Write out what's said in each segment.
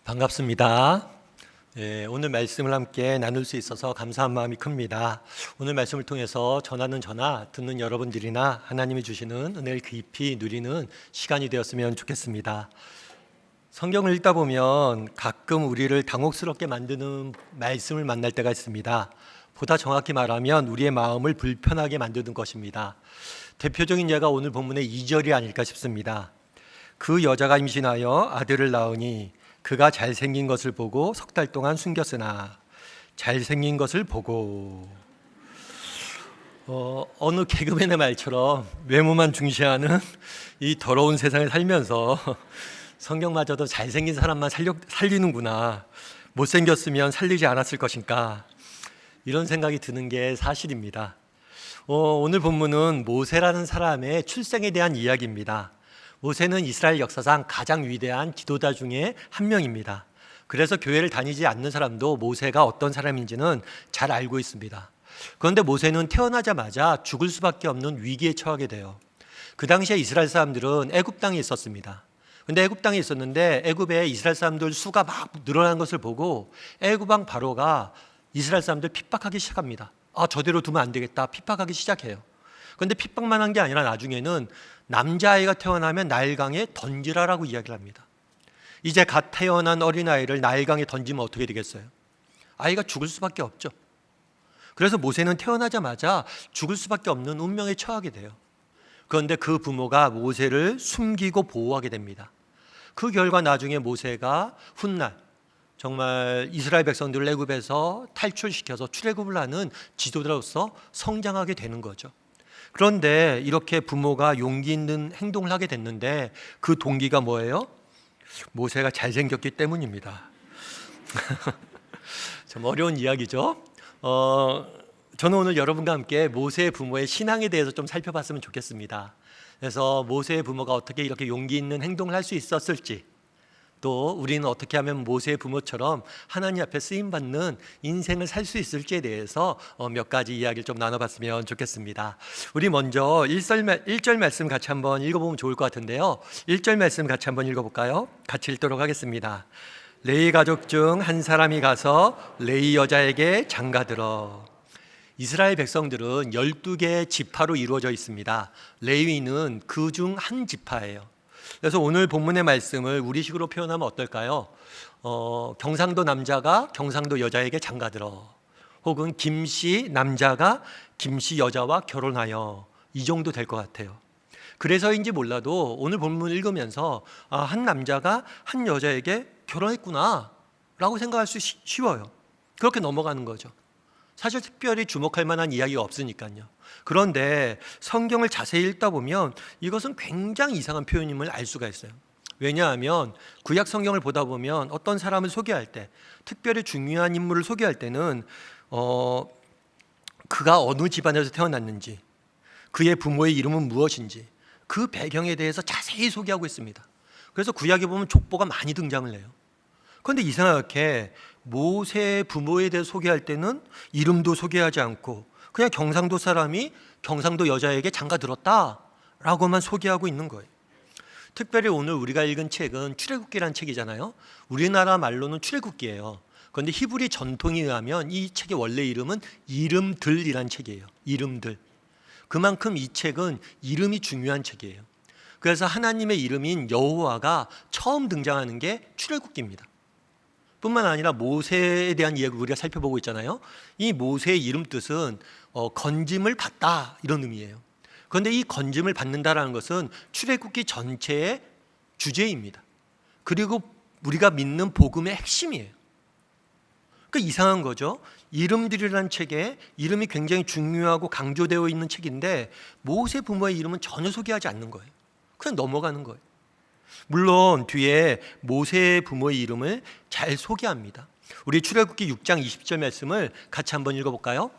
반갑습니다. 오늘 말씀을 함께 나눌 수 있어서 감사한 마음이 큽니다. 오늘 말씀을 통해서 전하는 저나 듣는 여러분들이나 하나님이 주시는 은혜를 깊이 누리는 시간이 되었으면 좋겠습니다. 성경을 읽다 보면 가끔 우리를 당혹스럽게 만드는 말씀을 만날 때가 있습니다. 보다 정확히 말하면 우리의 마음을 불편하게 만드는 것입니다. 대표적인 예가 오늘 본문의 2절이 아닐까 싶습니다. 그 여자가 임신하여 아들을 낳으니 그가 잘생긴 것을 보고 석 달 동안 숨겼으나 잘생긴 것을 보고 어느 개그맨의 말처럼 외모만 중시하는 이 더러운 세상에 살면서 성경마저도 잘생긴 사람만 살리는구나, 못생겼으면 살리지 않았을 것인가, 이런 생각이 드는 게 사실입니다. 오늘 본문은 모세라는 사람의 출생에 대한 이야기입니다. 모세는 이스라엘 역사상 가장 위대한 지도자 중에 한 명입니다. 그래서 교회를 다니지 않는 사람도 모세가 어떤 사람인지는 잘 알고 있습니다. 그런데 모세는 태어나자마자 죽을 수밖에 없는 위기에 처하게 돼요. 그 당시에 이스라엘 사람들은 애굽 땅에 있었습니다. 근데 애굽 땅에 있었는데 애굽에 이스라엘 사람들 수가 막 늘어난 것을 보고 애굽 왕 바로가 이스라엘 사람들 핍박하기 시작합니다. 저대로 두면 안 되겠다, 핍박하기 시작해요. 그런데 핍박만 한 게 아니라 나중에는 남자아이가 태어나면 나일강에 던지라라고 이야기를 합니다. 이제 갓 태어난 어린아이를 나일강에 던지면 어떻게 되겠어요? 아이가 죽을 수밖에 없죠. 그래서 모세는 태어나자마자 죽을 수밖에 없는 운명에 처하게 돼요. 그런데 그 부모가 모세를 숨기고 보호하게 됩니다. 그 결과 나중에 모세가 훗날 정말 이스라엘 백성들을 애굽에서 탈출시켜서 출애굽을 하는 지도자로서 성장하게 되는 거죠. 그런데 이렇게 부모가 용기 있는 행동을 하게 됐는데 그 동기가 뭐예요? 모세가 잘생겼기 때문입니다. 좀 어려운 이야기죠. 저는 오늘 여러분과 함께 모세의 부모의 신앙에 대해서 좀 살펴봤으면 좋겠습니다. 그래서 모세의 부모가 어떻게 이렇게 용기 있는 행동을 할 수 있었을지, 또 우리는 어떻게 하면 모세의 부모처럼 하나님 앞에 쓰임받는 인생을 살 수 있을지에 대해서 몇 가지 이야기를 좀 나눠봤으면 좋겠습니다. 우리 먼저 1절 말씀 같이 한번 읽어보면 좋을 것 같은데요. 1절 말씀 같이 한번 읽어볼까요? 같이 읽도록 하겠습니다. 레위 가족 중 한 사람이 가서 레위 여자에게 장가들어. 이스라엘 백성들은 12개의 지파로 이루어져 있습니다. 레위는 그 중 한 지파예요. 그래서 오늘 본문의 말씀을 우리식으로 표현하면 어떨까요? 경상도 남자가 경상도 여자에게 장가들어, 혹은 김씨 남자가 김씨 여자와 결혼하여, 이 정도 될 것 같아요. 그래서인지 몰라도 오늘 본문을 읽으면서 한 남자가 한 여자에게 결혼했구나 라고 생각할 수 쉬워요. 그렇게 넘어가는 거죠. 사실 특별히 주목할 만한 이야기가 없으니까요. 그런데 성경을 자세히 읽다 보면 이것은 굉장히 이상한 표현임을 알 수가 있어요. 왜냐하면 구약 성경을 보다 보면 어떤 사람을 소개할 때, 특별히 중요한 인물을 소개할 때는 그가 어느 집안에서 태어났는지, 그의 부모의 이름은 무엇인지, 그 배경에 대해서 자세히 소개하고 있습니다. 그래서 구약에 보면 족보가 많이 등장을 해요. 그런데 이상하게 모세의 부모에 대해 소개할 때는 이름도 소개하지 않고 그냥 경상도 사람이 경상도 여자에게 장가 들었다라고만 소개하고 있는 거예요. 특별히 오늘 우리가 읽은 책은 출애굽기라는 책이잖아요. 우리나라 말로는 출애굽기예요. 그런데 히브리 전통에 의하면 이 책의 원래 이름은 이름들이라는 책이에요. 이름들. 그만큼 이 책은 이름이 중요한 책이에요. 그래서 하나님의 이름인 여호와가 처음 등장하는 게 출애굽기입니다. 뿐만 아니라 모세에 대한 이야기를 우리가 살펴보고 있잖아요. 이 모세의 이름 뜻은 건짐을 받다, 이런 의미예요. 그런데 이 건짐을 받는다라는 것은 출애굽기 전체의 주제입니다. 그리고 우리가 믿는 복음의 핵심이에요. 그러니까 이상한 거죠. 이름들이라는 책에 이름이 굉장히 중요하고 강조되어 있는 책인데 모세 부모의 이름은 전혀 소개하지 않는 거예요. 그냥 넘어가는 거예요. 물론 뒤에 모세의 부모의 이름을 잘 소개합니다. 우리 출애굽기 6장 20절 말씀을 같이 한번 읽어볼까요?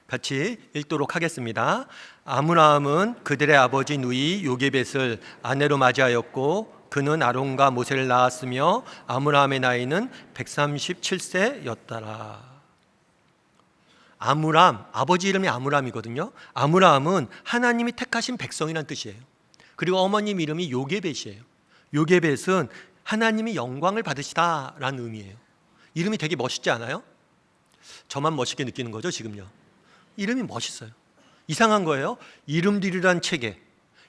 같이 읽도록 하겠습니다. 아므람은 그들의 아버지 누이 요게벳을 아내로 맞이하였고 그는 아론과 모세를 낳았으며 아므람의 나이는 137세였더라. 아므람, 아버지 이름이 아므람이거든요. 아므람은 하나님이 택하신 백성이란 뜻이에요. 그리고 어머님 이름이 요게벳이에요. 요게벳은 하나님이 영광을 받으시다라는 의미예요. 이름이 되게 멋있지 않아요? 저만 멋있게 느끼는 거죠, 지금요. 이름이 멋있어요. 이상한 거예요. 이름들이란 체계,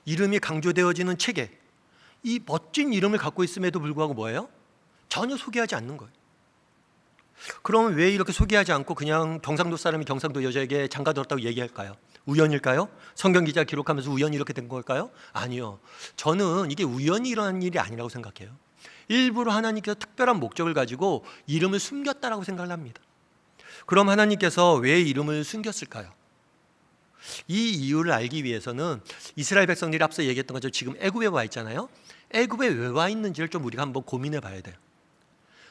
이름이 강조되어지는 체계, 이 멋진 이름을 갖고 있음에도 불구하고 뭐예요? 전혀 소개하지 않는 거예요. 그러면 왜 이렇게 소개하지 않고 그냥 경상도 사람이 경상도 여자에게 장가 들었다고 얘기할까요? 우연일까요? 성경 기자 기록하면서 우연히 이렇게 된 걸까요? 아니요. 저는 이게 우연히 일어난 일이 아니라고 생각해요. 일부러 하나님께서 특별한 목적을 가지고 이름을 숨겼다라고 생각을 합니다. 그럼 하나님께서 왜 이름을 숨겼을까요? 이 이유를 알기 위해서는 이스라엘 백성들이 앞서 얘기했던 것처럼 지금 애굽에 와 있잖아요. 애굽에 왜 와 있는지를 좀 우리가 한번 고민해 봐야 돼요.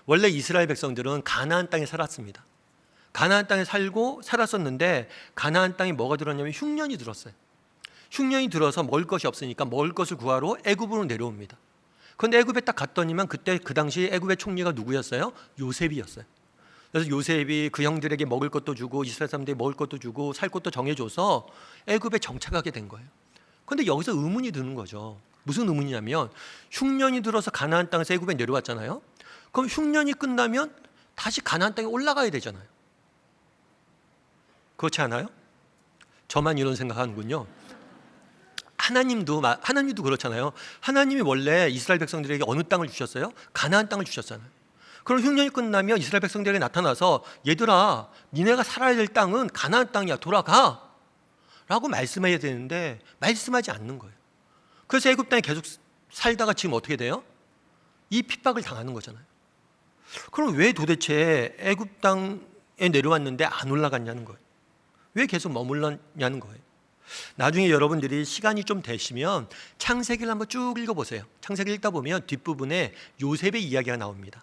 원래 이스라엘 백성들은 가나안 땅에 살았습니다. 가나안 땅에 살고 살았었는데 가나안 땅에 뭐가 들었냐면 흉년이 들었어요. 흉년이 들어서 먹을 것이 없으니까 먹을 것을 구하러 애굽으로 내려옵니다. 그런데 애굽에 딱 갔더니만 그때 그 당시 애굽의 총리가 누구였어요? 요셉이었어요. 그래서 요셉이 그 형들에게 먹을 것도 주고 이스라엘 사람들이 먹을 것도 주고 살 것도 정해줘서 애굽에 정착하게 된 거예요. 그런데 여기서 의문이 드는 거죠. 무슨 의문이냐면 흉년이 들어서 가나안 땅에서 애굽에 내려왔잖아요. 그럼 흉년이 끝나면 다시 가나안 땅에 올라가야 되잖아요. 그렇지 않아요? 저만 이런 생각하는군요. 하나님도 그렇잖아요. 하나님이 원래 이스라엘 백성들에게 어느 땅을 주셨어요? 가나안 땅을 주셨잖아요. 그럼 흉년이 끝나면 이스라엘 백성들에게 나타나서 얘들아, 니네가 살아야 될 땅은 가나안 땅이야, 돌아가 라고 말씀해야 되는데 말씀하지 않는 거예요. 그래서 애굽 땅에 계속 살다가 지금 어떻게 돼요? 이 핍박을 당하는 거잖아요. 그럼 왜 도대체 애굽 땅에 내려왔는데 안 올라갔냐는 거예요. 왜 계속 머물렀냐는 거예요. 나중에 여러분들이 시간이 좀 되시면 창세기를 한번 쭉 읽어보세요. 창세기 읽다 보면 뒷부분에 요셉의 이야기가 나옵니다.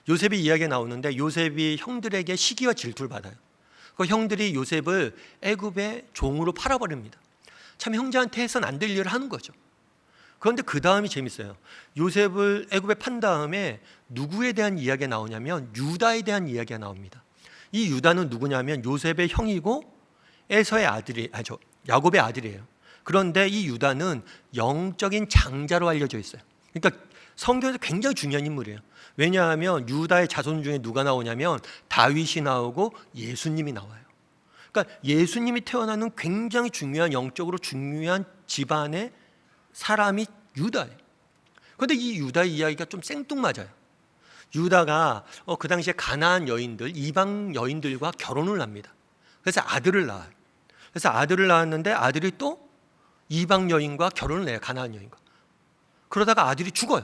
요셉의 이야기가 나오는데 요셉이 형들에게 시기와 질투를 받아요. 그 형들이 요셉을 애굽의 종으로 팔아버립니다. 참 형제한테 해서는 안 될 일을 하는 거죠. 그런데 그 다음이 재밌어요. 요셉을 애굽에 판 다음에 누구에 대한 이야기가 나오냐면 유다에 대한 이야기가 나옵니다. 이 유다는 누구냐면 요셉의 형이고 에서의 야곱의 아들이에요. 그런데 이 유다는 영적인 장자로 알려져 있어요. 그러니까 성경에서 굉장히 중요한 인물이에요. 왜냐하면 유다의 자손 중에 누가 나오냐면 다윗이 나오고 예수님이 나와요. 그러니까 예수님이 태어나는 굉장히 중요한 영적으로 중요한 집안의 사람이 유다예요. 그런데 이 유다의 이야기가 좀 생뚱맞아요. 유다가 그 당시에 가나안 여인들, 이방 여인들과 결혼을 합니다. 그래서 아들을 낳아요. 그래서 아들을 낳았는데 아들이 또 이방 여인과 결혼을 해요. 가나안 여인과. 그러다가 아들이 죽어요.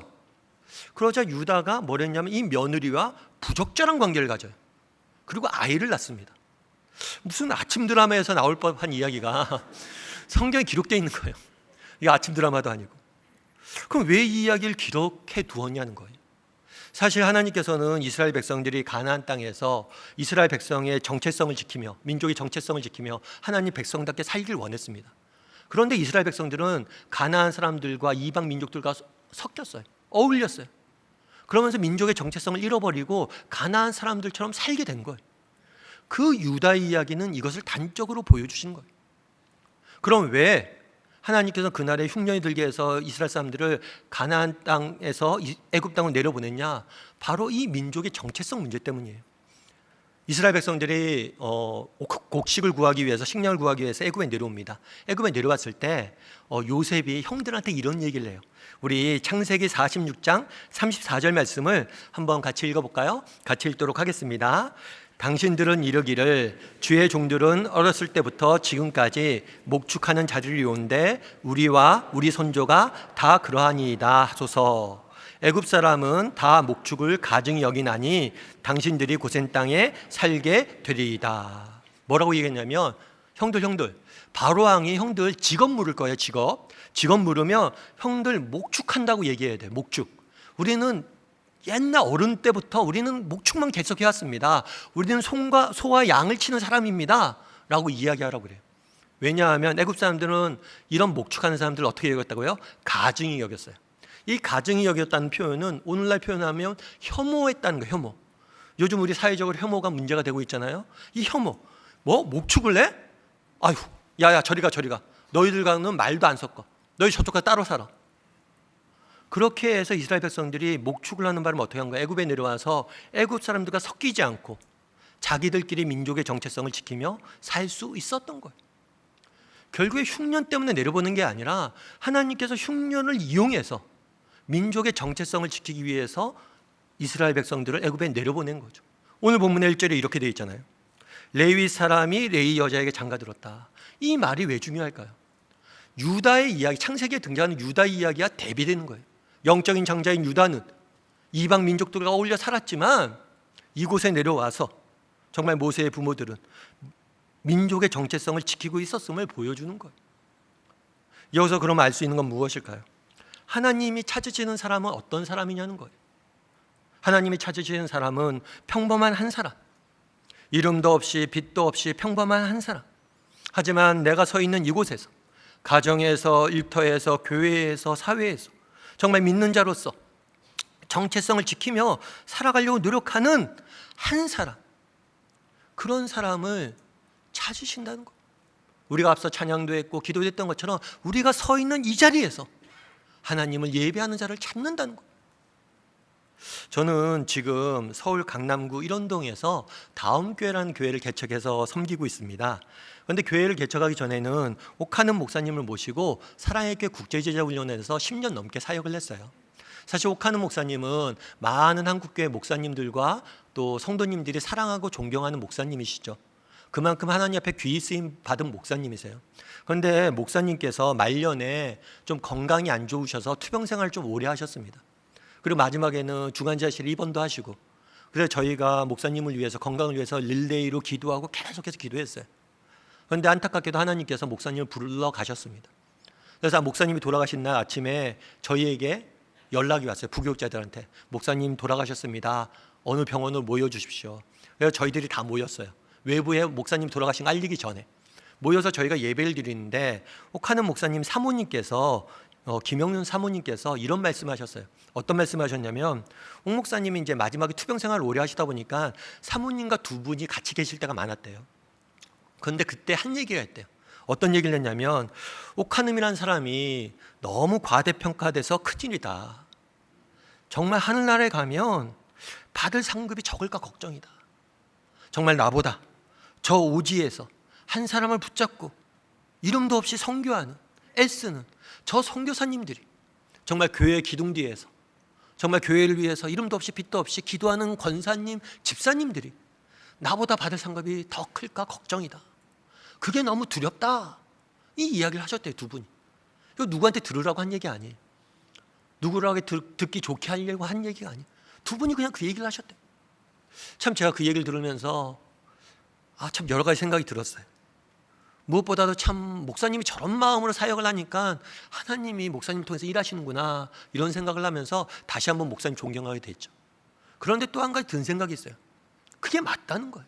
그러자 유다가 뭘 했냐면 이 며느리와 부적절한 관계를 가져요. 그리고 아이를 낳습니다. 무슨 아침 드라마에서 나올 법한 이야기가 성경에 기록되어 있는 거예요. 이게 아침 드라마도 아니고. 그럼 왜 이 이야기를 기록해 두었냐는 거예요. 사실 하나님께서는 이스라엘 백성들이 가나안 땅에서 이스라엘 백성의 정체성을 지키며 민족의 정체성을 지키며 하나님 백성답게 살기를 원했습니다. 그런데 이스라엘 백성들은 가나안 사람들과 이방 민족들과 섞였어요. 어울렸어요. 그러면서 민족의 정체성을 잃어버리고 가나안 사람들처럼 살게 된 거예요. 그 유다의 이야기는 이것을 단적으로 보여주신 거예요. 그럼 왜 하나님께서 그날에 흉년이 들게 해서 이스라엘 사람들을 가나안 땅에서 애굽 땅으로 내려보냈냐? 바로 이 민족의 정체성 문제 때문이에요. 이스라엘 백성들이 곡식을 구하기 위해서 식량을 구하기 위해서 애굽에 내려옵니다. 애굽에 내려왔을 때 요셉이 형들한테 이런 얘기를 해요. 우리 창세기 46장 34절 말씀을 한번 같이 읽어볼까요? 같이 읽도록 하겠습니다. 당신들은 이르기를 주의 종들은 어렸을 때부터 지금까지 목축하는 자들이 오는데 우리와 우리 손조가 다 그러하니이다 하소서. 애굽 사람은 다 목축을 가증히 여기나니 당신들이 고센 땅에 살게 되리이다. 뭐라고 얘기했냐면 형들 바로 왕이 형들 직업 물을 거예요. 직업 물으면 형들 목축한다고 얘기해야 돼요. 목축. 우리는 옛날 어른 때부터 우리는 목축만 계속해 왔습니다. 우리는 소와 양을 치는 사람입니다 라고 이야기하라고 그래요. 왜냐하면 애굽 사람들은 이런 목축하는 사람들을 어떻게 여겼다고요? 가증히 여겼어요. 이 가증히 여겼다는 표현은 오늘날 표현하면 혐오했다는 거예요. 혐오. 요즘 우리 사회적으로 혐오가 문제가 되고 있잖아요. 이 혐오. 뭐 목축을 해? 아휴, 야야 저리 가. 너희들과는 말도 안 섞어. 너희 저쪽 가서 따로 살아. 그렇게 해서 이스라엘 백성들이 목축을 하는 바람에 어떻게 한 거예요? 애굽에 내려와서 애굽 사람들과 섞이지 않고 자기들끼리 민족의 정체성을 지키며 살 수 있었던 거예요. 결국에 흉년 때문에 내려보는 게 아니라 하나님께서 흉년을 이용해서 민족의 정체성을 지키기 위해서 이스라엘 백성들을 애굽에 내려보낸 거죠. 오늘 본문의 1절에 이렇게 되어 있잖아요. 레위 사람이 레위 여자에게 장가들었다. 이 말이 왜 중요할까요? 유다의 이야기, 창세기에 등장하는 유다 이야기와 대비되는 거예요. 영적인 장자인 유다는 이방 민족들과 어울려 살았지만 이곳에 내려와서 정말 모세의 부모들은 민족의 정체성을 지키고 있었음을 보여주는 거예요. 여기서 그럼 알 수 있는 건 무엇일까요? 하나님이 찾으시는 사람은 어떤 사람이냐는 거예요. 하나님이 찾으시는 사람은 평범한 한 사람, 이름도 없이 빛도 없이 평범한 한 사람. 하지만 내가 서 있는 이곳에서, 가정에서, 일터에서, 교회에서, 사회에서 정말 믿는 자로서 정체성을 지키며 살아가려고 노력하는 한 사람, 그런 사람을 찾으신다는 거예요. 우리가 앞서 찬양도 했고 기도도 했던 것처럼 우리가 서 있는 이 자리에서 하나님을 예배하는 자를 찾는다는 거예요. 저는 지금 서울 강남구 일원동에서 다음교회라는 교회를 개척해서 섬기고 있습니다. 그런데 교회를 개척하기 전에는 옥하는 목사님을 모시고 사랑의 교회 국제제자훈련원에서 10년 넘게 사역을 했어요. 사실 옥하는 목사님은 많은 한국교회 목사님들과 또 성도님들이 사랑하고 존경하는 목사님이시죠. 그만큼 하나님 앞에 귀히 쓰임 받은 목사님이세요. 그런데 목사님께서 말년에 좀 건강이 안 좋으셔서 투병 생활을 좀 오래 하셨습니다. 그리고 마지막에는 중환자실에 입원도 하시고, 그래서 저희가 목사님을 위해서, 건강을 위해서 릴레이로 기도하고 계속해서 기도했어요. 그런데 안타깝게도 하나님께서 목사님을 불러 가셨습니다. 그래서 목사님이 돌아가신 날 아침에 저희에게 연락이 왔어요. 부교육자들한테. 목사님 돌아가셨습니다. 어느 병원으로 모여주십시오. 그래서 저희들이 다 모였어요. 외부에 목사님 돌아가신 거 알리기 전에 모여서 저희가 예배를 드리는데 옥하는 목사님 사모님께서 김영윤 사모님께서 이런 말씀하셨어요. 어떤 말씀하셨냐면, 옥 목사님이 이제 마지막에 투병 생활을 오래 하시다 보니까 사모님과 두 분이 같이 계실 때가 많았대요. 그런데 그때 한 얘기가 있대요. 어떤 얘기를 했냐면, 옥하는이라는 사람이 너무 과대평가돼서 큰일이다. 정말 하늘나라에 가면 받을 상급이 적을까 걱정이다. 정말 나보다 저 오지에서 한 사람을 붙잡고 이름도 없이 선교하는, 애쓰는 저 선교사님들이, 정말 교회 기둥 뒤에서 정말 교회를 위해서 이름도 없이 빛도 없이 기도하는 권사님, 집사님들이 나보다 받을 상급이 더 클까 걱정이다. 그게 너무 두렵다. 이 이야기를 하셨대요, 두 분이. 이거 누구한테 들으라고 한 얘기 아니에요. 누구라고 듣기 좋게 하려고 한 얘기가 아니에요. 두 분이 그냥 그 얘기를 하셨대요. 참 제가 그 얘기를 들으면서 참 여러 가지 생각이 들었어요. 무엇보다도 참 목사님이 저런 마음으로 사역을 하니까 하나님이 목사님 통해서 일하시는구나, 이런 생각을 하면서 다시 한번 목사님 존경하게 됐죠. 그런데 또 한 가지 든 생각이 있어요. 그게 맞다는 거예요.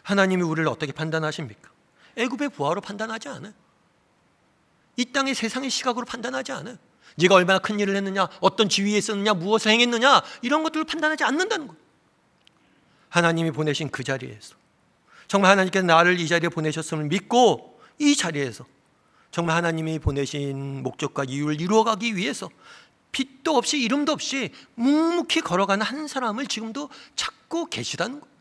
하나님이 우리를 어떻게 판단하십니까? 애굽의 부하로 판단하지 않아요. 이 땅의 세상의 시각으로 판단하지 않아요. 네가 얼마나 큰 일을 했느냐, 어떤 지위에 있었느냐, 무엇을 행했느냐, 이런 것들을 판단하지 않는다는 거예요. 하나님이 보내신 그 자리에서, 정말 하나님께서 나를 이 자리에 보내셨음을 믿고 이 자리에서 정말 하나님이 보내신 목적과 이유를 이루어가기 위해서 빛도 없이 이름도 없이 묵묵히 걸어가는 한 사람을 지금도 찾고 계시다는 거예요.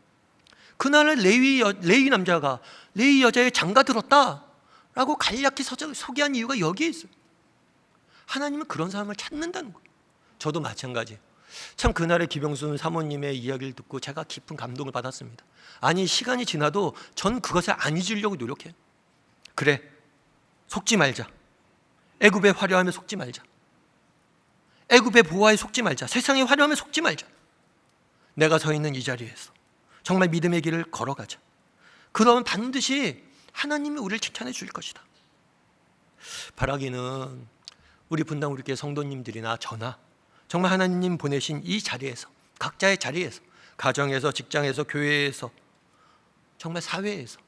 그날을 레위 남자가 레위 여자의 장가들었다라고 간략히 소개한 이유가 여기에 있어요. 하나님은 그런 사람을 찾는다는 거예요. 저도 마찬가지예요. 참 그날의 기병순 사모님의 이야기를 듣고 제가 깊은 감동을 받았습니다. 아니, 시간이 지나도 전 그것을 안 잊으려고 노력해요. 그래, 속지 말자. 애굽의 화려함에 속지 말자. 애굽의 보화에 속지 말자. 세상의 화려함에 속지 말자. 내가 서 있는 이 자리에서 정말 믿음의 길을 걸어가자. 그러면 반드시 하나님이 우리를 칭찬해 줄 것이다. 바라기는 우리 분당 우리 교회 성도님들이나 저나 정말 하나님 보내신 이 자리에서, 각자의 자리에서, 가정에서, 직장에서, 교회에서, 정말 사회에서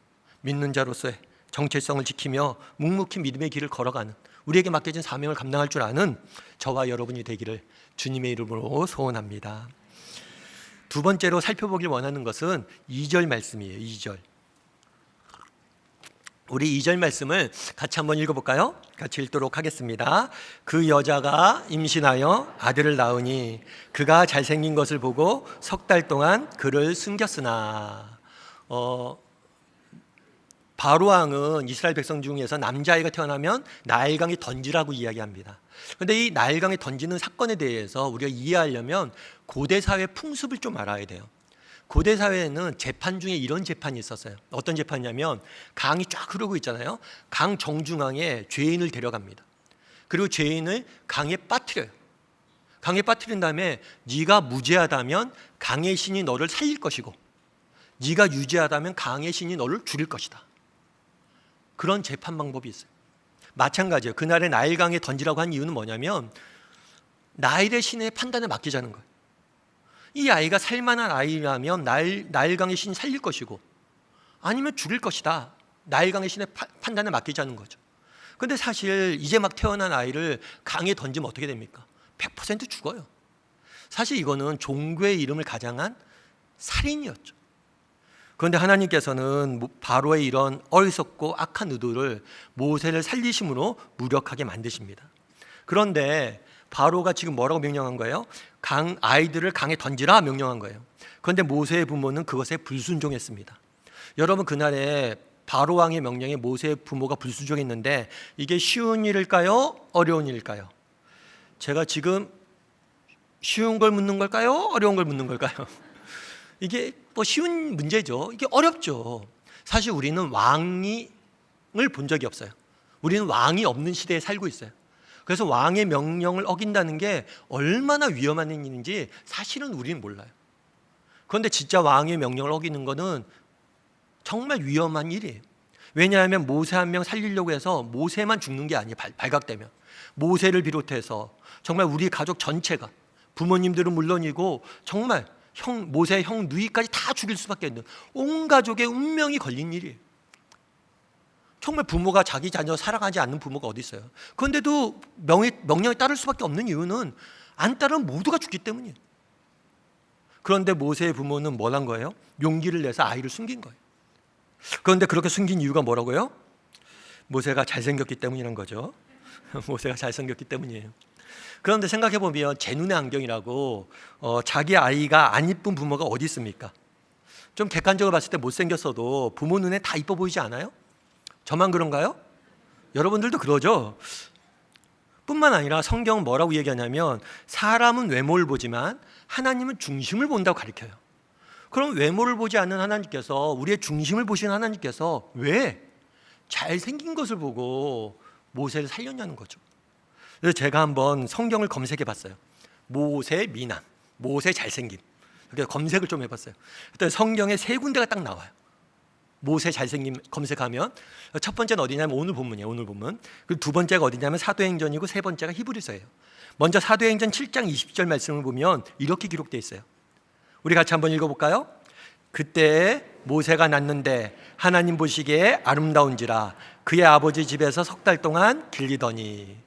믿는 자로서의 정체성을 지키며 묵묵히 믿음의 길을 걸어가는, 우리에게 맡겨진 사명을 감당할 줄 아는 저와 여러분이 되기를 주님의 이름으로 소원합니다. 두 번째로 살펴보길 원하는 것은 2절 말씀이에요. 2절. 우리 2절 말씀을 같이 한번 읽어볼까요? 같이 읽도록 하겠습니다. 그 여자가 임신하여 아들을 낳으니 그가 잘생긴 것을 보고 석 달 동안 그를 숨겼으나. 바로 왕은 이스라엘 백성 중에서 남자아이가 태어나면 나일강에 던지라고 이야기합니다. 그런데 이 나일강에 던지는 사건에 대해서 우리가 이해하려면 고대 사회 풍습을 좀 알아야 돼요. 고대 사회에는 재판 중에 이런 재판이 있었어요. 어떤 재판이냐면 강이 쫙 흐르고 있잖아요. 강 정중앙에 죄인을 데려갑니다. 그리고 죄인을 강에 빠뜨려요. 강에 빠뜨린 다음에 네가 무죄하다면 강의 신이 너를 살릴 것이고 네가 유죄하다면 강의 신이 너를 죽일 것이다. 그런 재판 방법이 있어요. 마찬가지예요. 그날의 나일강에 던지라고 한 이유는 뭐냐면 나일의 신의 판단에 맡기자는 거예요. 이 아이가 살만한 아이라면 나일강의 신이 살릴 것이고 아니면 죽일 것이다. 나일강의 신의 판단에 맡기자는 거죠. 그런데 사실 이제 막 태어난 아이를 강에 던지면 어떻게 됩니까? 100% 죽어요. 사실 이거는 종교의 이름을 가장한 살인이었죠. 그런데 하나님께서는 바로의 이런 어리석고 악한 의도를 모세를 살리심으로 무력하게 만드십니다. 그런데 바로가 지금 뭐라고 명령한 거예요? 아이들을 강에 던지라 명령한 거예요. 그런데 모세의 부모는 그것에 불순종했습니다. 여러분, 그날에 바로 왕의 명령에 모세의 부모가 불순종했는데 이게 쉬운 일일까요? 어려운 일일까요? 제가 지금 쉬운 걸 묻는 걸까요? 어려운 걸 묻는 걸까요? 이게 뭐 쉬운 문제죠. 이게 어렵죠. 사실 우리는 왕을 본 적이 없어요. 우리는 왕이 없는 시대에 살고 있어요. 그래서 왕의 명령을 어긴다는 게 얼마나 위험한 일인지 사실은 우리는 몰라요. 그런데 진짜 왕의 명령을 어기는 거는 정말 위험한 일이에요. 왜냐하면 모세 한 명 살리려고 해서 모세만 죽는 게 아니에요. 발각되면 모세를 비롯해서 정말 우리 가족 전체가, 부모님들은 물론이고 정말 모세의 형 누이까지 다 죽일 수밖에 없는 온 가족의 운명이 걸린 일이에요. 정말 부모가 자기 자녀 사랑하지 않는 부모가 어디 있어요? 그런데도 명령에 따를 수밖에 없는 이유는 안 따르면 모두가 죽기 때문이에요. 그런데 모세의 부모는 뭘 한 거예요? 용기를 내서 아이를 숨긴 거예요. 그런데 그렇게 숨긴 이유가 뭐라고요? 모세가 잘생겼기 때문이란 거죠. 모세가 잘생겼기 때문이에요. 그런데 생각해보면 제 눈의 안경이라고 자기 아이가 안 이쁜 부모가 어디 있습니까? 좀 객관적으로 봤을 때 못생겼어도 부모 눈에 다 이뻐 보이지 않아요? 저만 그런가요? 여러분들도 그러죠? 뿐만 아니라 성경은 뭐라고 얘기하냐면 사람은 외모를 보지만 하나님은 중심을 본다고 가르쳐요. 그럼 외모를 보지 않는 하나님께서, 우리의 중심을 보시는 하나님께서 왜 잘생긴 것을 보고 모세를 살렸냐는 거죠. 그래서 제가 한번 성경을 검색해 봤어요. 모세 미남, 모세 잘생김. 그래서 검색을 좀 해봤어요. 그때 성경에 3군데가 딱 나와요. 모세 잘생김 검색하면 첫 번째는 어디냐면 오늘 본문이에요. 오늘 본문. 그리고 두 번째가 어디냐면 사도행전이고 세 번째가 히브리서예요. 먼저 사도행전 7장 20절 말씀을 보면 이렇게 기록되어 있어요. 우리 같이 한번 읽어볼까요? 그때 모세가 낳는데 하나님 보시기에 아름다운지라 그의 아버지 집에서 석 달 동안 길리더니.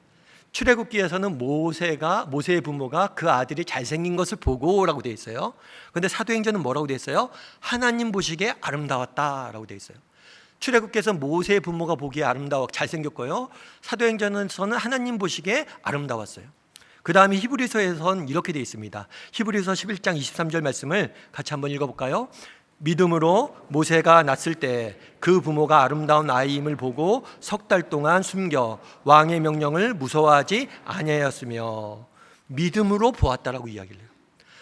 출애굽기에서는 모세의 부모가 그 아들이 잘생긴 것을 보고라고 되어 있어요. 그런데 사도행전은 뭐라고 되어 있어요? 하나님 보시기에 아름다웠다라고 되어 있어요. 출애굽기에서는 모세의 부모가 보기에 잘생겼고요. 사도행전에서는 하나님 보시기에 아름다웠어요. 그 다음에 히브리서에서는 이렇게 되어 있습니다. 히브리서 11장 23절 말씀을 같이 한번 읽어볼까요? 믿음으로 모세가 낳았을 때 그 부모가 아름다운 아이임을 보고 석 달 동안 숨겨 왕의 명령을 무서워하지 아니하였으며. 믿음으로 보았다라고 이야기를 해요.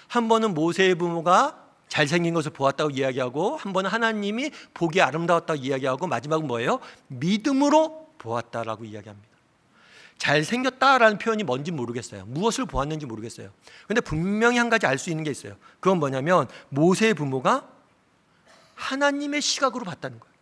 한 번은 모세의 부모가 잘생긴 것을 보았다고 이야기하고, 한 번은 하나님이 보기 아름다웠다고 이야기하고, 마지막은 뭐예요? 믿음으로 보았다라고 이야기합니다. 잘생겼다라는 표현이 뭔지 모르겠어요. 무엇을 보았는지 모르겠어요. 그런데 분명히 한 가지 알 수 있는 게 있어요. 그건 뭐냐면 모세의 부모가 하나님의 시각으로 봤다는 거예요.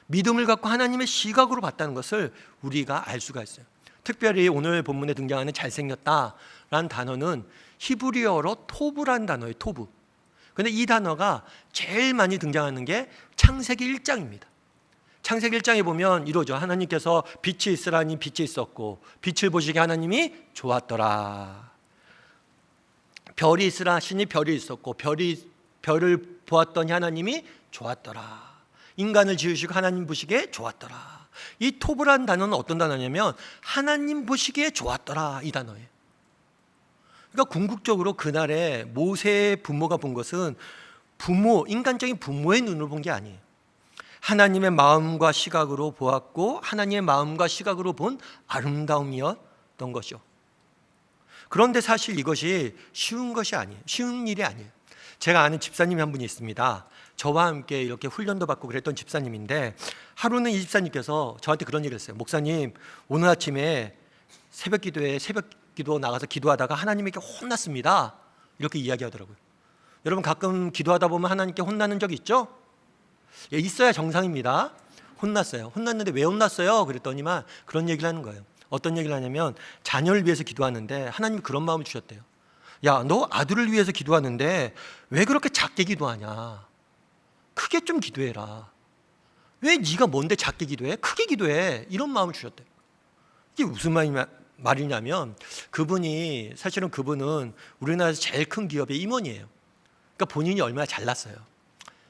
믿음을 갖고 하나님의 시각으로 봤다는 것을 우리가 알 수가 있어요. 특별히 오늘 본문에 등장하는 잘생겼다라는 단어는 히브리어로 토브라는 단어예요. 토브. 그런데 이 단어가 제일 많이 등장하는 게 창세기 1장입니다. 창세기 1장에 보면 이러죠. 하나님께서 빛이 있으라니 빛이 있었고 빛을 보시기에 하나님이 좋았더라. 별이 있으라 하시니 별이 있었고 별을 보았더니 하나님이 좋았더라. 인간을 지으시고 하나님 보시기에 좋았더라. 이 토브라는 단어는 어떤 단어냐면 하나님 보시기에 좋았더라, 이 단어예요. 그러니까 궁극적으로 그날에 모세의 부모가 본 것은 인간적인 부모의 눈으로 본 게 아니에요. 하나님의 마음과 시각으로 보았고 하나님의 마음과 시각으로 본 아름다움이었던 것이요. 그런데 사실 이것이 쉬운 것이 아니에요. 쉬운 일이 아니에요. 제가 아는 집사님이 한 분이 있습니다. 저와 함께 이렇게 훈련도 받고 그랬던 집사님인데, 하루는 이 집사님께서 저한테 그런 얘기를 했어요. 목사님, 오늘 아침에 새벽 기도 나가서 기도하다가 하나님에게 혼났습니다. 이렇게 이야기하더라고요. 여러분, 가끔 기도하다 보면 하나님께 혼나는 적 있죠? 예, 있어야 정상입니다. 혼났어요. 혼났는데 왜 혼났어요? 그랬더니만 그런 얘기를 하는 거예요. 어떤 얘기를 하냐면, 자녀를 위해서 기도하는데 하나님이 그런 마음을 주셨대요. 야, 너 아들을 위해서 기도하는데 왜 그렇게 작게 기도하냐? 크게 좀 기도해라. 왜 네가 뭔데 작게 기도해? 크게 기도해. 이런 마음을 주셨대요. 이게 무슨 말이냐면, 사실은 그분은 우리나라에서 제일 큰 기업의 임원이에요. 그러니까 본인이 얼마나 잘났어요.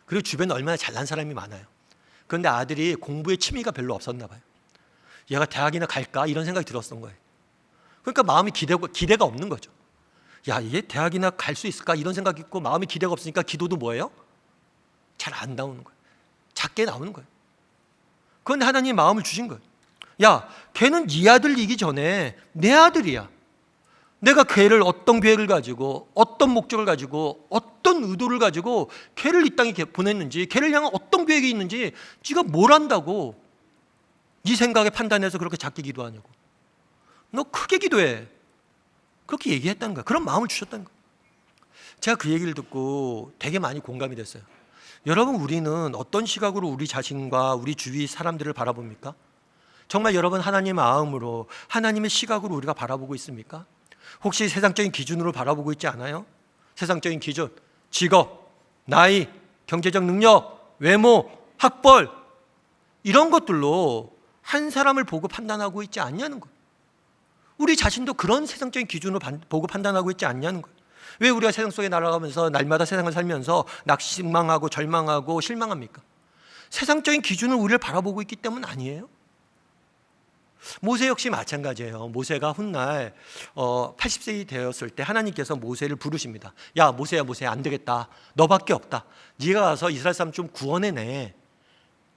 그리고 주변에 얼마나 잘난 사람이 많아요. 그런데 아들이 공부에 취미가 별로 없었나 봐요. 얘가 대학이나 갈까? 이런 생각이 들었던 거예요. 그러니까 마음이 기대가 없는 거죠. 야, 얘 대학이나 갈 수 있을까? 이런 생각이 있고 마음이 기대가 없으니까 기도도 뭐예요? 잘 안 나오는 거예요. 작게 나오는 거예요. 그런데 하나님이 마음을 주신 거예요. 야, 걔는 네 아들이기 전에 내 아들이야. 내가 걔를 어떤 계획을 가지고, 어떤 목적을 가지고, 어떤 의도를 가지고 걔를 이 땅에 보냈는지, 걔를 향한 어떤 계획이 있는지 네가 뭘 안다고 네 생각에 판단해서 그렇게 작게 기도하냐고. 너 크게 기도해. 그렇게 얘기했다는 거야. 그런 마음을 주셨다는 거야. 제가 그 얘기를 듣고 되게 많이 공감이 됐어요. 여러분, 우리는 어떤 시각으로 우리 자신과 우리 주위 사람들을 바라봅니까? 정말 여러분, 하나님의 마음으로, 하나님의 시각으로 우리가 바라보고 있습니까? 혹시 세상적인 기준으로 바라보고 있지 않아요? 세상적인 기준, 직업, 나이, 경제적 능력, 외모, 학벌, 이런 것들로 한 사람을 보고 판단하고 있지 않냐는 거예요. 우리 자신도 그런 세상적인 기준으로 보고 판단하고 있지 않냐는 거예요. 왜 우리가 세상 속에 날아가면서 날마다 세상을 살면서 낙심망하고 절망하고 실망합니까? 세상적인 기준으로 우리를 바라보고 있기 때문 아니에요? 모세 역시 마찬가지예요. 모세가 훗날 80세 되었을 때 하나님께서 모세를 부르십니다. 야, 모세야, 안 되겠다. 너밖에 없다. 네가 가서 이스라엘 사람 좀 구원해내.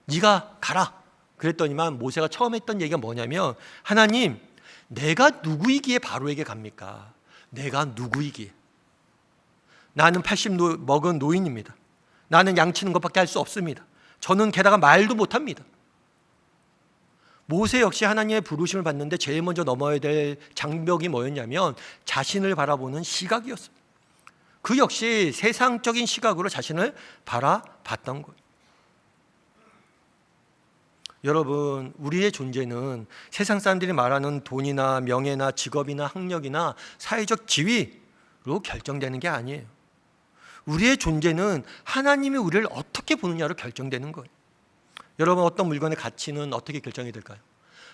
네가 가라. 그랬더니만 모세가 처음 했던 얘기가 뭐냐면, 하나님, 내가 누구이기에 바로에게 갑니까? 내가 누구이기에? 나는 80 먹은 노인입니다. 나는 양치는 것밖에 할 수 없습니다. 저는 게다가 말도 못합니다. 모세 역시 하나님의 부르심을 받는데 제일 먼저 넘어야 될 장벽이 뭐였냐면 자신을 바라보는 시각이었어요. 그 역시 세상적인 시각으로 자신을 바라봤던 거예요. 여러분, 우리의 존재는 세상 사람들이 말하는 돈이나 명예나 직업이나 학력이나 사회적 지위로 결정되는 게 아니에요. 우리의 존재는 하나님이 우리를 어떻게 보느냐로 결정되는 거예요. 여러분, 어떤 물건의 가치는 어떻게 결정이 될까요?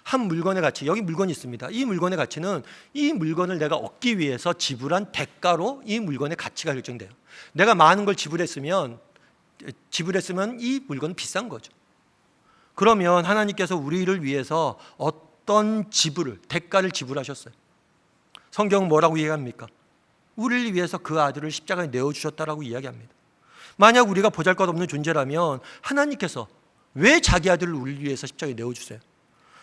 한 물건의 가치, 여기 물건이 있습니다. 이 물건의 가치는 이 물건을 내가 얻기 위해서 지불한 대가로 이 물건의 가치가 결정돼요. 내가 많은 걸 지불했으면 이 물건은 비싼 거죠. 그러면 하나님께서 우리를 위해서 어떤 대가를 지불하셨어요? 성경은 뭐라고 이야기합니까? 우리를 위해서 그 아들을 십자가에 내어주셨다라고 이야기합니다. 만약 우리가 보잘것없는 존재라면 하나님께서 왜 자기 아들을 우리를 위해서 십자가에 내어주세요?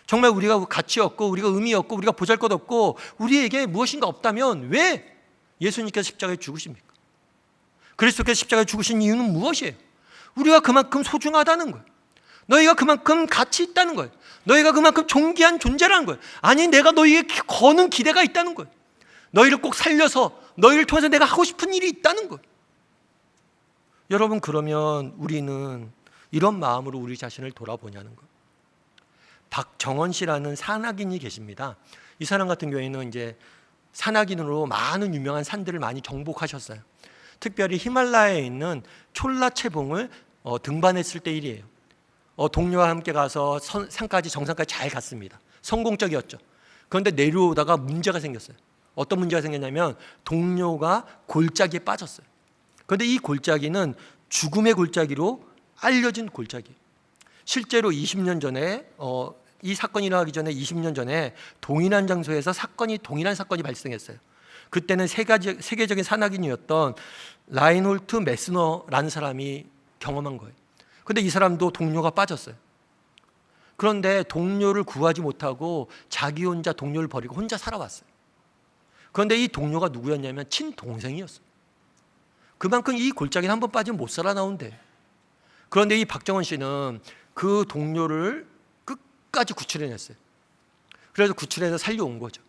정말 우리가 가치 없고 우리가 의미 없고 우리가 보잘것없고 우리에게 무엇인가 없다면 왜 예수님께서 십자가에 죽으십니까? 그리스도께서 십자가에 죽으신 이유는 무엇이에요? 우리가 그만큼 소중하다는 거예요. 너희가 그만큼 가치 있다는 거예요. 너희가 그만큼 존귀한 존재라는 거예요. 아니, 내가 너희에게 거는 기대가 있다는 거예요. 너희를 꼭 살려서 너희를 통해서 내가 하고 싶은 일이 있다는 거예요. 여러분, 그러면 우리는 이런 마음으로 우리 자신을 돌아보냐는 거예요. 박정원 씨라는 산악인이 계십니다. 이 사람 같은 경우에는 이제 산악인으로 많은 유명한 산들을 많이 정복하셨어요. 특별히 히말라야에 있는 촐라체봉을 등반했을 때 일이에요. 동료와 함께 가서 정상까지 잘 갔습니다. 성공적이었죠. 그런데 내려오다가 문제가 생겼어요. 어떤 문제가 생겼냐면 동료가 골짜기에 빠졌어요. 그런데 이 골짜기는 죽음의 골짜기로 알려진 골짜기예요. 실제로 20년 전에 이 사건이 일어나기 전에 20년 전에 동일한 장소에서 동일한 사건이 발생했어요. 그때는 세계적인 산악인이었던 라인홀트 메스너라는 사람이 경험한 거예요. 근데 이 사람도 동료가 빠졌어요. 그런데 동료를 구하지 못하고 자기 혼자 동료를 버리고 혼자 살아왔어요. 그런데 이 동료가 누구였냐면 친동생이었어요. 그만큼 이 골짜기는 한번 빠지면 못 살아나온대. 그런데 이 박정원 씨는 그 동료를 끝까지 구출해냈어요. 그래서 구출해서 살려온 거죠.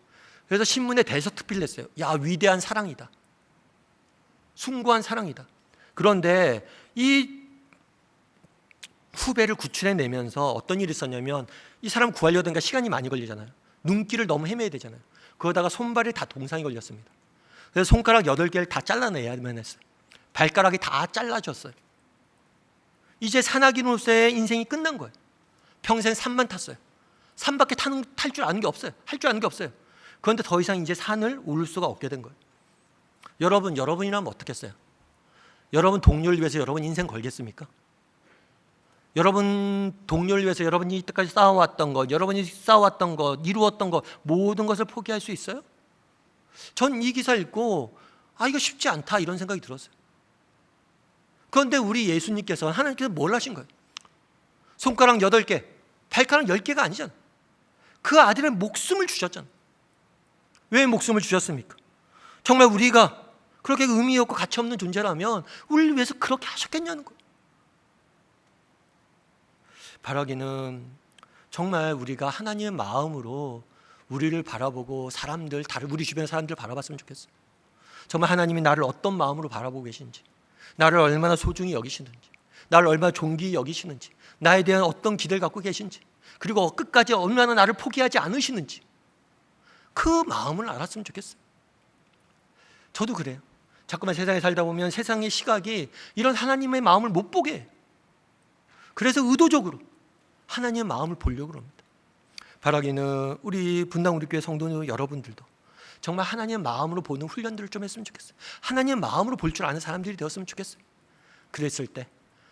그래서 신문에 대서특필을 냈어요. 야, 위대한 사랑이다. 숭고한 사랑이다. 그런데 이 후배를 구출해내면서 어떤 일이 있었냐면 이 사람 구하려다가 시간이 많이 걸리잖아요. 눈길을 너무 헤매야 되잖아요. 그러다가 손발이 다 동상이 걸렸습니다. 그래서 손가락 8개를 다 잘라내야만 했어요. 발가락이 다 잘라졌어요. 이제 산악인으로서의 인생이 끝난 거예요. 평생 산만 탔어요. 산밖에 탈 줄 아는 게 없어요. 할 줄 아는 게 없어요. 그런데 더 이상 이제 산을 오를 수가 없게 된 거예요. 여러분이라면 어떻겠어요? 여러분 동료를 위해서 여러분 인생 걸겠습니까? 여러분 동료를 위해서 여러분이 이때까지 쌓아왔던 것, 여러분이 쌓아왔던 것, 이루었던 것, 모든 것을 포기할 수 있어요? 전 이 기사 읽고 이거 쉽지 않다 이런 생각이 들었어요. 그런데 우리 예수님께서 하나님께서 뭘 하신 거예요? 손가락 8개, 발가락 10개가 아니잖아. 그 아들의 목숨을 주셨잖아. 왜 목숨을 주셨습니까? 정말 우리가 그렇게 의미 없고 가치 없는 존재라면 우리를 위해서 그렇게 하셨겠냐는 거예요. 바라기는 정말 우리가 하나님의 마음으로 우리를 바라보고 우리 주변 사람들 바라봤으면 좋겠어요. 정말 하나님이 나를 어떤 마음으로 바라보고 계신지, 나를 얼마나 소중히 여기시는지, 나를 얼마나 존귀히 여기시는지, 나에 대한 어떤 기대를 갖고 계신지, 그리고 끝까지 얼마나 나를 포기하지 않으시는지 그 마음을 알았으면 좋겠어요. 저도 그래요. 자꾸만 세상에 살다 보면 세상의 시각이 이런 하나님의 마음을 못 보게 해요. 그래서 의도적으로 하나님의 마음을 보려고 합니다. 바라기는 우리 분당 우리 교회 성도 여러분들도 정말 하나님의 마음으로 보는 훈련들을 좀 했으면 좋겠어요. 하나님의 마음으로 볼 줄 아는 사람들이 되었으면 좋겠어요. 그랬을 때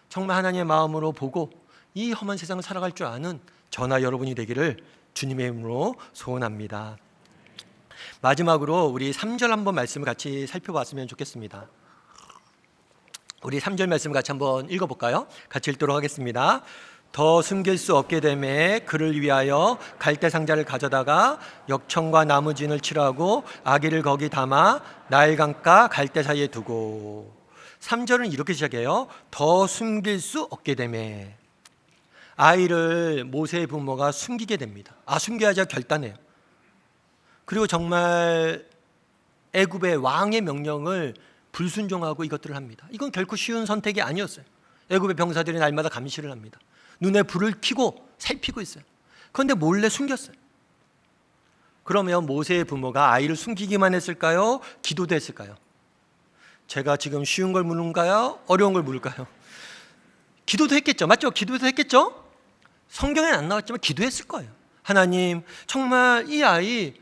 정말 하나님의 마음으로 보고 이 험한 세상을 살아갈 줄 아는 저나 여러분이 되기를 주님의 이름으로 소원합니다. 마지막으로 우리 3절 한번 말씀을 같이 살펴봤으면 좋겠습니다. 우리 3절 말씀 같이 한번 읽어볼까요? 같이 읽도록 하겠습니다. 더 숨길 수 없게 되매 그를 위하여 갈대 상자를 가져다가 역청과 나무진을 칠하고 아기를 거기 담아 나일강가 갈대 사이에 두고. 3절은 이렇게 시작해요. 더 숨길 수 없게 되매. 아이를 모세의 부모가 숨기게 됩니다. 숨겨야지 결단해요. 그리고 정말 애굽의 왕의 명령을 불순종하고 이것들을 합니다. 이건 결코 쉬운 선택이 아니었어요. 애굽의 병사들이 날마다 감시를 합니다. 눈에 불을 켜고 살피고 있어요. 그런데 몰래 숨겼어요. 그러면 모세의 부모가 아이를 숨기기만 했을까요? 기도도 했을까요? 제가 지금 쉬운 걸 묻는가요? 어려운 걸 물을까요? 기도도 했겠죠. 맞죠? 기도도 했겠죠? 성경에는 안 나왔지만 기도했을 거예요. 하나님, 정말 이 아이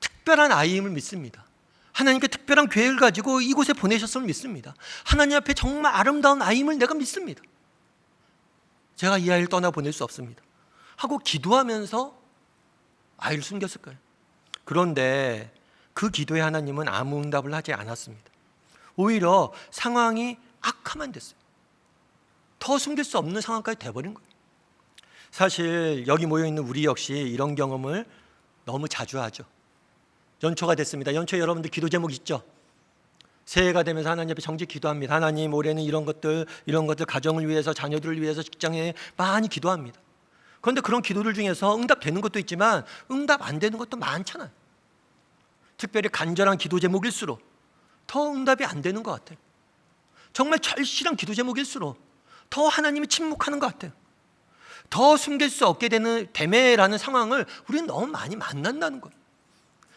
특별한 아이임을 믿습니다. 하나님께 특별한 계획을 가지고 이곳에 보내셨음을 믿습니다. 하나님 앞에 정말 아름다운 아이임을 내가 믿습니다. 제가 이 아이를 떠나보낼 수 없습니다 하고 기도하면서 아이를 숨겼을 거예요. 그런데 그 기도에 하나님은 아무 응답을 하지 않았습니다. 오히려 상황이 악화만 됐어요. 더 숨길 수 없는 상황까지 돼버린 거예요. 사실 여기 모여있는 우리 역시 이런 경험을 너무 자주 하죠. 연초가 됐습니다. 연초에 여러분들 기도 제목 있죠? 새해가 되면서 하나님 앞에 정직 기도합니다. 하나님, 올해는 이런 것들 가정을 위해서, 자녀들을 위해서, 직장에 많이 기도합니다. 그런데 그런 기도들 중에서 응답되는 것도 있지만 응답 안 되는 것도 많잖아요. 특별히 간절한 기도 제목일수록 더 응답이 안 되는 것 같아요. 정말 절실한 기도 제목일수록 더 하나님이 침묵하는 것 같아요. 더 숨길 수 없게 되는 대매라는 상황을 우리는 너무 많이 만난다는 거예요.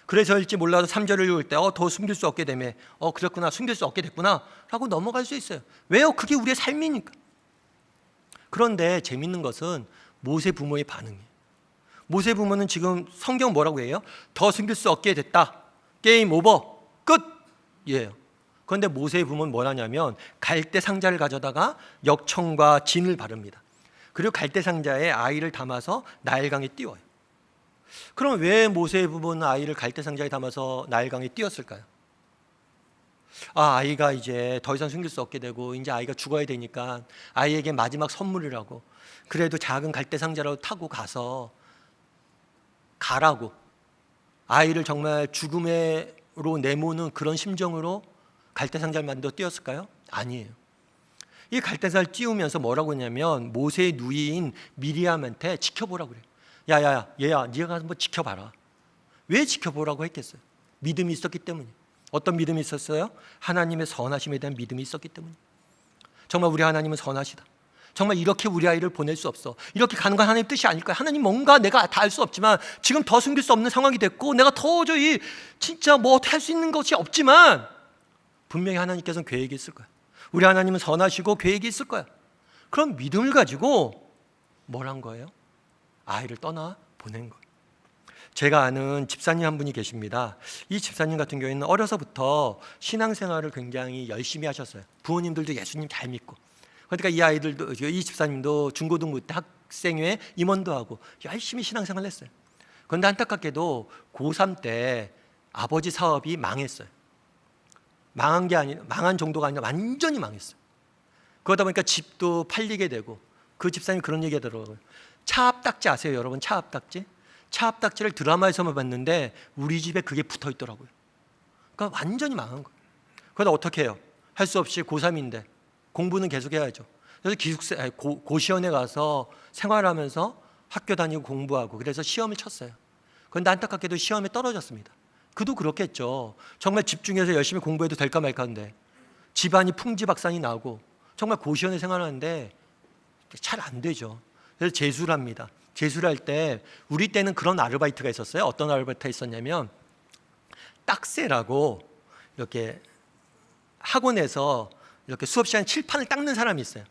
그래서일지 몰라도 3절을 읽을 때 더 숨길 수 없게 되매 그렇구나, 숨길 수 없게 됐구나 라고 넘어갈 수 있어요. 왜요? 그게 우리의 삶이니까. 그런데 재밌는 것은 모세 부모의 반응이에요. 모세 부모는 지금 성경 뭐라고 해요? 더 숨길 수 없게 됐다, 게임 오버, 끝이에요. 그런데 모세의 부모는 뭘 하냐면 갈대 상자를 가져다가 역청과 진을 바릅니다. 그리고 갈대상자에 아이를 담아서 나일강에 띄워요. 그럼 왜 모세의 부부는 아이를 갈대상자에 담아서 나일강에 띄웠을까요? 아이가 이제 더 이상 숨길 수 없게 되고 이제 아이가 죽어야 되니까 아이에게 마지막 선물이라고, 그래도 작은 갈대상자라도 타고 가서 가라고, 아이를 정말 죽음으로 내모는 그런 심정으로 갈대상자를 만들어 띄웠을까요? 아니에요. 이 갈대상자를 띄우면서 뭐라고 했냐면 모세의 누이인 미리암한테 지켜보라고 그래요. 야야야, 얘야, 네가 가서 한번 지켜봐라. 왜 지켜보라고 했겠어요? 믿음이 있었기 때문이에요. 어떤 믿음이 있었어요? 하나님의 선하심에 대한 믿음이 있었기 때문이에요. 정말 우리 하나님은 선하시다. 정말 이렇게 우리 아이를 보낼 수 없어. 이렇게 가는 건 하나님 뜻이 아닐까요? 하나님 뭔가 내가 다 알 수 없지만 지금 더 숨길 수 없는 상황이 됐고 내가 도저히 진짜 뭐 어떻게 할 수 있는 것이 없지만 분명히 하나님께서는 계획이 있을 거야. 우리 하나님은 선하시고 계획이 있을 거야. 그럼 믿음을 가지고 뭘 한 거예요? 아이를 떠나 보낸 거예요. 제가 아는 집사님 한 분이 계십니다. 이 집사님 같은 경우에는 어려서부터 신앙생활을 굉장히 열심히 하셨어요. 부모님들도 예수님 잘 믿고. 그러니까 이 아이들도, 이 집사님도 중고등부 때 학생회 임원도 하고 열심히 신앙생활을 했어요. 그런데 안타깝게도 고3 때 아버지 사업이 망했어요. 망한 정도가 아니라 완전히 망했어요. 그러다 보니까 집도 팔리게 되고, 그 집사님이 그런 얘기 하더라고요. 차 앞딱지 아세요, 여러분? 차 앞딱지? 차 앞딱지를 드라마에서만 봤는데 우리 집에 그게 붙어 있더라고요. 그러니까 완전히 망한 거예요. 그러다 어떻게 해요? 할 수 없이 고3인데 공부는 계속 해야죠. 그래서 고시원에 가서 생활하면서 학교 다니고 공부하고, 그래서 시험을 쳤어요. 그런데 안타깝게도 시험에 떨어졌습니다. 그도 그렇겠죠. 정말 집중해서 열심히 공부해도 될까 말까인데 집안이 풍지박산이 나고 정말 고시원에 생활하는데 잘 안 되죠. 그래서 재수를 합니다. 재수를 할 때 우리 때는 그런 아르바이트가 있었어요. 어떤 아르바이트가 있었냐면 딱새라고, 이렇게 학원에서 이렇게 수업 시간에 칠판을 닦는 사람이 있어요.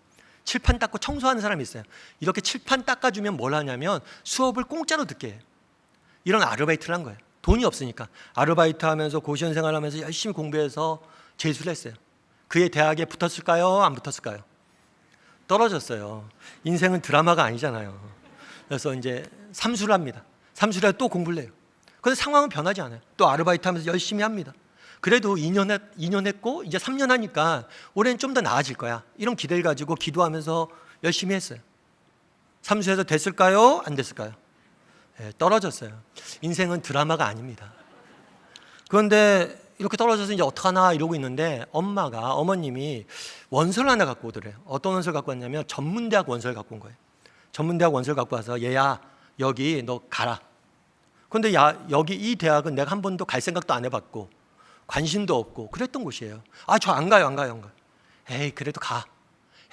칠판 닦고 청소하는 사람이 있어요. 이렇게 칠판 닦아주면 뭘 하냐면 수업을 공짜로 듣게 해요. 이런 아르바이트를 한 거예요. 돈이 없으니까. 아르바이트 하면서 고시원 생활하면서 열심히 공부해서 재수를 했어요. 그의 대학에 붙었을까요? 안 붙었을까요? 떨어졌어요. 인생은 드라마가 아니잖아요. 그래서 이제 삼수를 합니다. 삼수를 해서 또 공부를 해요. 그런데 상황은 변하지 않아요. 또 아르바이트 하면서 열심히 합니다. 그래도 2년 했고 이제 3년 하니까 올해는 좀 더 나아질 거야, 이런 기대를 가지고 기도하면서 열심히 했어요. 삼수해서 됐을까요? 안 됐을까요? 네, 떨어졌어요. 인생은 드라마가 아닙니다. 그런데 이렇게 떨어져서 이제 어떡하나 이러고 있는데 어머님이 원서를 하나 갖고 오더래요. 어떤 원서를 갖고 왔냐면 전문대학 원서를 갖고 온 거예요. 전문대학 원서를 갖고 와서 얘야, 여기 너 가라. 그런데 여기 이 대학은 내가 한 번도 갈 생각도 안 해봤고 관심도 없고 그랬던 곳이에요. 저 안 가요. 에이, 그래도 가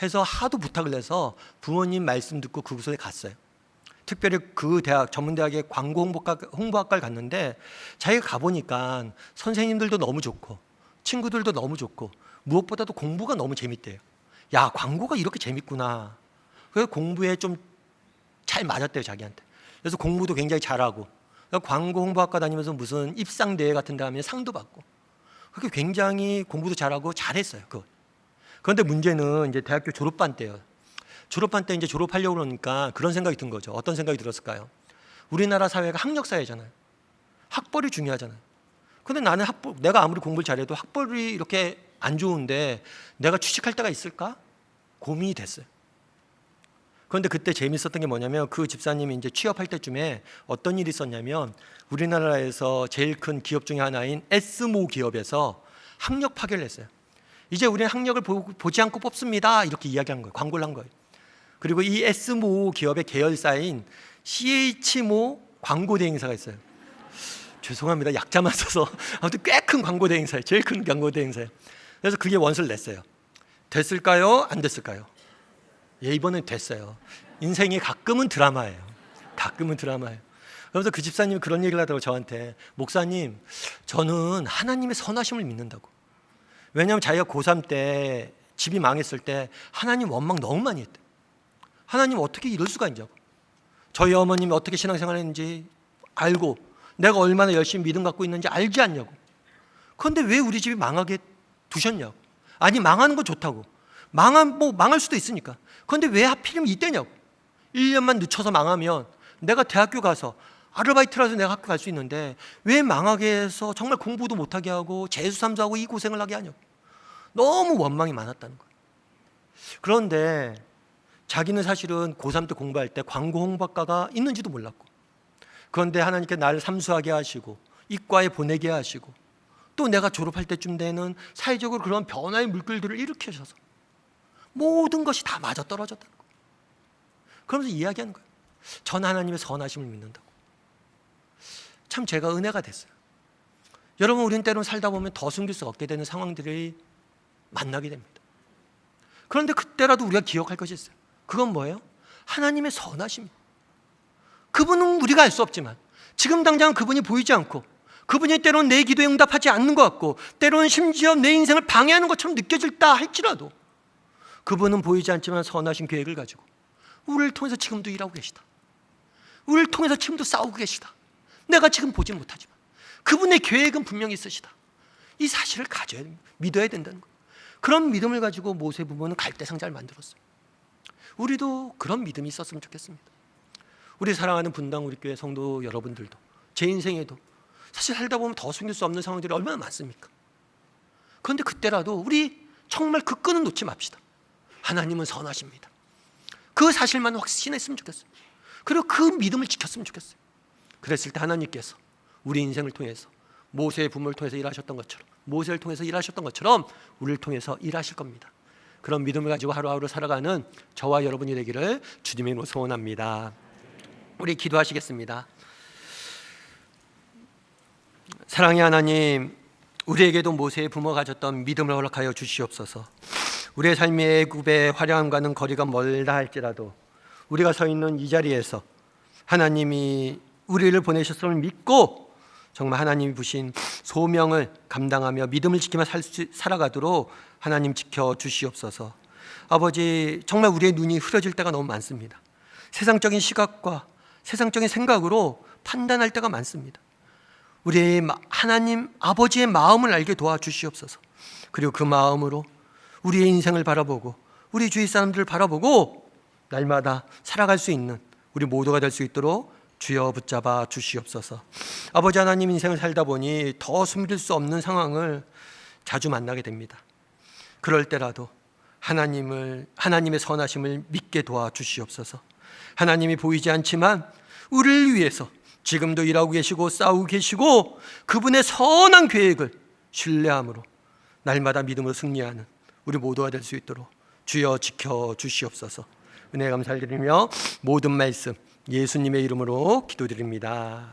해서 하도 부탁을 해서 부모님 말씀 듣고 그곳에 갔어요. 특별히 그 대학, 전문대학의 광고 홍보학과를 갔는데 자기가 가보니까 선생님들도 너무 좋고 친구들도 너무 좋고 무엇보다도 공부가 너무 재밌대요. 야, 광고가 이렇게 재밌구나. 그래서 공부에 좀 잘 맞았대요, 자기한테. 그래서 공부도 굉장히 잘하고 광고 홍보학과 다니면서 무슨 입상대회 같은 데 하면 상도 받고, 그렇게 굉장히 공부도 잘하고 잘했어요. 그런데 문제는 이제 대학교 졸업반 때예요. 졸업반 때 이제 졸업하려고 그러니까 그런 생각이 든 거죠. 어떤 생각이 들었을까요? 우리나라 사회가 학력사회잖아요. 학벌이 중요하잖아요. 근데 나는 내가 아무리 공부를 잘해도 학벌이 이렇게 안 좋은데 내가 취직할 데가 있을까? 고민이 됐어요. 그런데 그때 재밌었던 게 뭐냐면 그 집사님이 이제 취업할 때쯤에 어떤 일이 있었냐면 우리나라에서 제일 큰 기업 중에 하나인 S모 기업에서 학력 파견을 했어요. 이제 우리는 학력을 보지 않고 뽑습니다, 이렇게 이야기한 거예요. 광고를 한 거예요. 그리고 이 S모 기업의 계열사인 CH모 광고 대행사가 있어요. 죄송합니다, 약자만 써서. 아무튼 꽤 큰 광고 대행사예요. 제일 큰 광고 대행사예요. 그래서 그게 원서를 냈어요. 됐을까요? 안 됐을까요? 예, 이번엔 됐어요. 인생이 가끔은 드라마예요. 그래서 그 집사님이 그런 얘기를 하더라고요, 저한테. 목사님, 저는 하나님의 선하심을 믿는다고. 왜냐하면 자기가 고3 때 집이 망했을 때 하나님 원망 너무 많이 했대. 하나님 어떻게 이럴 수가 있냐고. 저희 어머님이 어떻게 신앙생활 했는지 알고 내가 얼마나 열심히 믿음 갖고 있는지 알지 않냐고. 그런데 왜 우리 집이 망하게 두셨냐고. 아니, 망하는 건 좋다고. 망할 수도 있으니까. 그런데 왜 하필이면 이때냐고. 1년만 늦춰서 망하면 내가 대학교 가서 아르바이트라서 내가 학교 갈 수 있는데 왜 망하게 해서 정말 공부도 못하게 하고 재수삼수하고 이 고생을 하게 하냐고. 너무 원망이 많았다는 거예요. 그런데 자기는 사실은 고3 때 공부할 때 광고 홍보학과가 있는지도 몰랐고, 그런데 하나님께 나를 삼수하게 하시고 이과에 보내게 하시고 또 내가 졸업할 때쯤 되는 사회적으로 그런 변화의 물결들을 일으키셔서 모든 것이 다 맞아떨어졌다는 거예요. 그러면서 이야기하는 거예요. 전 하나님의 선하심을 믿는다고. 참 제가 은혜가 됐어요. 여러분, 우리는 때로는 살다 보면 더 숨길 수 없게 되는 상황들이 만나게 됩니다. 그런데 그때라도 우리가 기억할 것이 있어요. 그건 뭐예요? 하나님의 선하심이에요. 그분은 우리가 알 수 없지만 지금 당장 그분이 보이지 않고, 그분이 때로는 내 기도에 응답하지 않는 것 같고, 때로는 심지어 내 인생을 방해하는 것처럼 느껴질다 할지라도 그분은 보이지 않지만 선하신 계획을 가지고 우리를 통해서 지금도 일하고 계시다. 우리를 통해서 지금도 싸우고 계시다. 내가 지금 보지 못하지만 그분의 계획은 분명히 있으시다. 이 사실을 가져야 됩니다. 믿어야 된다는 거예요. 그런 믿음을 가지고 모세 부모는 갈대 상자를 만들었어요. 우리도 그런 믿음이 있었으면 좋겠습니다. 우리 사랑하는 분당 우리 교회 성도 여러분들도 제 인생에도 사실 살다 보면 더 숨길 수 없는 상황들이 얼마나 많습니까? 그런데 그때라도 우리 정말 그 끈은 놓지 맙시다. 하나님은 선하십니다. 그 사실만 확신했으면 좋겠어요. 그리고 그 믿음을 지켰으면 좋겠어요. 그랬을 때 하나님께서 우리 인생을 통해서 모세의 부모를 통해서 일하셨던 것처럼, 모세를 통해서 일하셨던 것처럼 우리를 통해서 일하실 겁니다. 그런 믿음을 가지고 하루하루 살아가는 저와 여러분이 되기를 주님의 이름으로 소원합니다. 우리 기도하시겠습니다. 사랑의 하나님, 우리에게도 모세의 부모가 가졌던 믿음을 허락하여 주시옵소서. 우리의 삶의 애굽의 화려함과는 거리가 멀다 할지라도 우리가 서 있는 이 자리에서 하나님이 우리를 보내셨음을 믿고 정말 하나님이 부신 소명을 감당하며 믿음을 지키며 살아가도록 하나님 지켜 주시옵소서. 아버지, 정말 우리의 눈이 흐려질 때가 너무 많습니다. 세상적인 시각과 세상적인 생각으로 판단할 때가 많습니다. 우리의 하나님 아버지의 마음을 알게 도와주시옵소서. 그리고 그 마음으로 우리의 인생을 바라보고 우리 주위 사람들을 바라보고 날마다 살아갈 수 있는 우리 모두가 될 수 있도록 주여 붙잡아 주시옵소서. 아버지 하나님, 인생을 살다 보니 더 숨길 수 없는 상황을 자주 만나게 됩니다. 그럴 때라도 하나님의 선하심을 믿게 도와주시옵소서. 하나님이 보이지 않지만 우리를 위해서 지금도 일하고 계시고 싸우고 계시고 그분의 선한 계획을 신뢰함으로 날마다 믿음으로 승리하는 우리 모두가 될 수 있도록 주여 지켜 주시옵소서. 은혜 감사드리며 모든 말씀 예수님의 이름으로 기도드립니다.